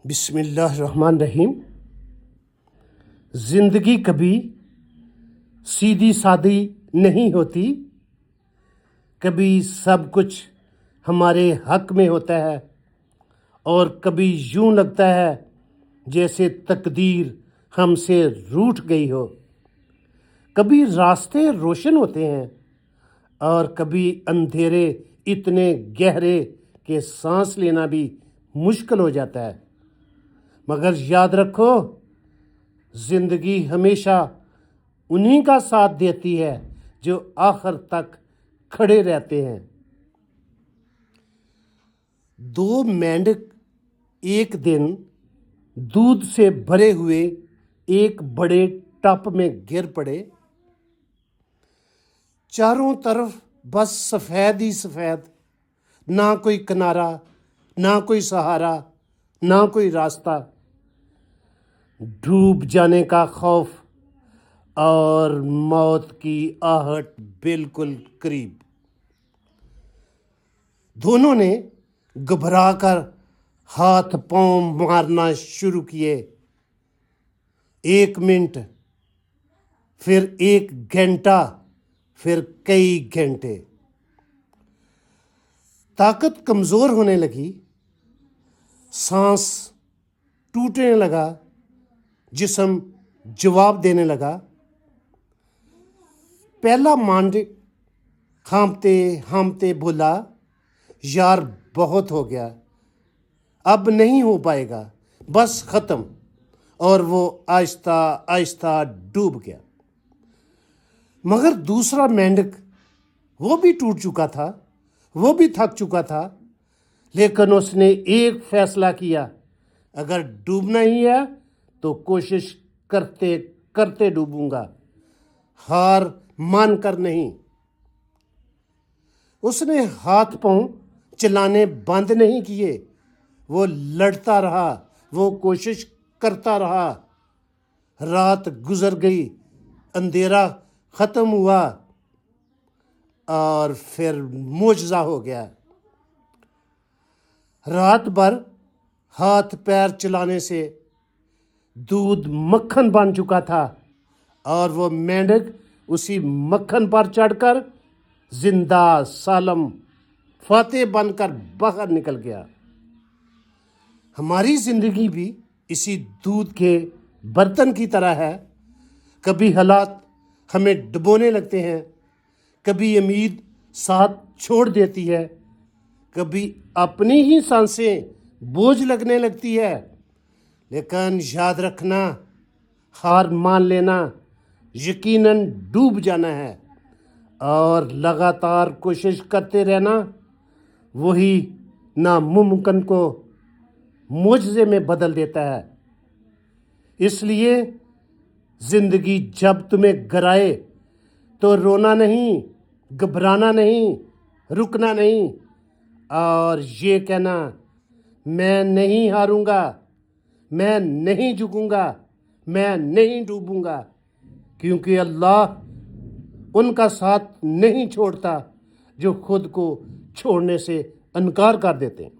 بسم اللہ الرحمن الرحیم۔ زندگی کبھی سیدھی سادی نہیں ہوتی، کبھی سب کچھ ہمارے حق میں ہوتا ہے اور کبھی یوں لگتا ہے جیسے تقدیر ہم سے روٹھ گئی ہو۔ کبھی راستے روشن ہوتے ہیں اور کبھی اندھیرے اتنے گہرے کہ سانس لینا بھی مشکل ہو جاتا ہے، مگر یاد رکھو زندگی ہمیشہ انہی کا ساتھ دیتی ہے جو آخر تک کھڑے رہتے ہیں۔ دو مینڈک ایک دن دودھ سے بھرے ہوئے ایک بڑے ٹپ میں گر پڑے۔ چاروں طرف بس سفید ہی سفید، نہ کوئی کنارہ، نہ کوئی سہارا، نہ کوئی راستہ۔ ڈوب جانے کا خوف اور موت کی آہٹ بالکل قریب۔ دونوں نے گھبرا کر ہاتھ پاؤں مارنا شروع کیے۔ 1 منٹ، پھر 1 گھنٹہ، پھر کئی گھنٹے۔ طاقت کمزور ہونے لگی، سانس ٹوٹنے لگا، جسم جواب دینے لگا۔ پہلا مینڈک ہانپتے ہانپتے بولا، یار بہت ہو گیا، اب نہیں ہو پائے گا، بس ختم۔ اور وہ آہستہ آہستہ ڈوب گیا۔ مگر دوسرا مینڈک وہ بھی ٹوٹ چکا تھا، وہ بھی تھک چکا تھا، لیکن اس نے ایک فیصلہ کیا، اگر ڈوبنا ہی ہے تو کوشش کرتے کرتے ڈوبوں گا، ہار مان کر نہیں۔ اس نے ہاتھ پاؤں چلانے بند نہیں کیے، وہ لڑتا رہا، وہ کوشش کرتا رہا۔ رات گزر گئی، اندھیرا ختم ہوا اور پھر معجزہ ہو گیا۔ رات بھر ہاتھ پیر چلانے سے دودھ مکھن بن چکا تھا اور وہ مینڈک اسی مکھن پر چڑھ کر زندہ سالم فاتح بن کر باہر نکل گیا۔ ہماری زندگی بھی اسی دودھ کے برتن کی طرح ہے۔ کبھی حالات ہمیں ڈبونے لگتے ہیں، کبھی امید ساتھ چھوڑ دیتی ہے، کبھی اپنی ہی سانسیں بوجھ لگنے لگتی ہے، لیکن یاد رکھنا، ہار مان لینا یقیناً ڈوب جانا ہے، اور لگاتار کوشش کرتے رہنا وہی ناممکن کو معجزے میں بدل دیتا ہے۔ اس لیے زندگی جب تمہیں گرائے تو رونا نہیں، گھبرانا نہیں، رکنا نہیں، اور یہ کہنا، میں نہیں ہاروں گا، میں نہیں جھکوں گا، میں نہیں ڈوبوں گا، کیونکہ اللہ ان کا ساتھ نہیں چھوڑتا جو خود کو چھوڑنے سے انکار کر دیتے ہیں۔